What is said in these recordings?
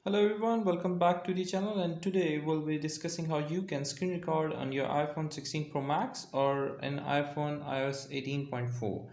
Hello everyone, welcome back to the channel, and today we'll be discussing how you can screen record on your iPhone 16 Pro Max or an iPhone iOS 18.4.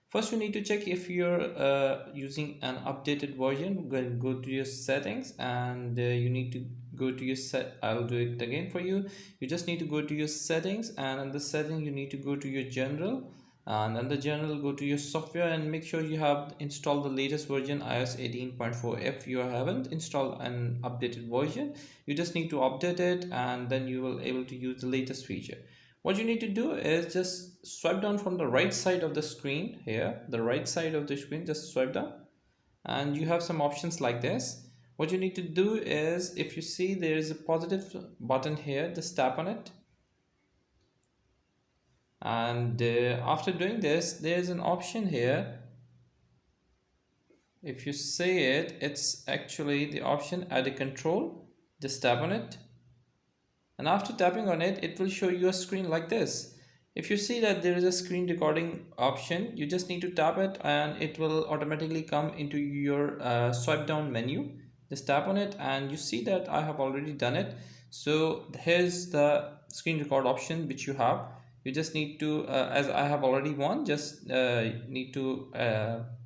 First, you need to check if you're using an updated version. Go to your settings, and you need to go to your set. I'll do it again for you. You just need to go to your settings, and in the setting you need to go to your general, and under general go to your software and make sure you have installed the latest version iOS 18.4. If you haven't installed an updated version, you just need to update it, and then you will able to use the latest feature. What you need to do is just swipe down from the right side of the screen. Here, the right side of the screen, just swipe down, and you have some options like this. What you need to do is, if you see there is a positive button here, just tap on it, and after doing this there is an option here. If you see it, it's actually the option add a control. Just tap on it, and after tapping on it, it will show you a screen like this. If you see that there is a screen recording option, you just need to tap it and it will automatically come into your swipe down menu. Just tap on it, and you see that I have already done it. So here's the screen record option which you have. You just need to as I have already won, just need to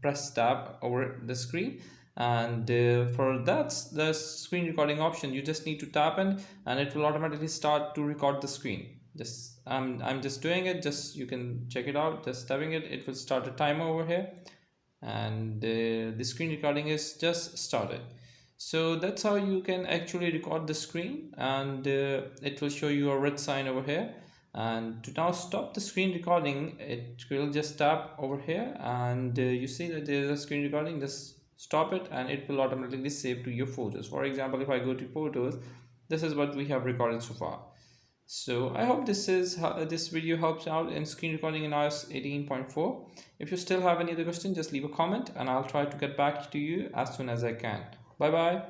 press tab over the screen, and for that's the screen recording option. You just need to tap in, and it will automatically start to record the screen. Just I'm just doing it, just you can check it out. Just tapping it, it will start a timer over here, and the screen recording is just started. So that's how you can actually record the screen, and it will show you a red sign over here. And to now stop the screen recording, it will just tap over here, and you see that there is a screen recording. Just stop it, and it will automatically save to your photos. For example, if I go to photos, this is what we have recorded so far. So I hope this video helps out in screen recording in iOS 18.4. If you still have any other question, just leave a comment and I'll try to get back to you as soon as I can. Bye bye.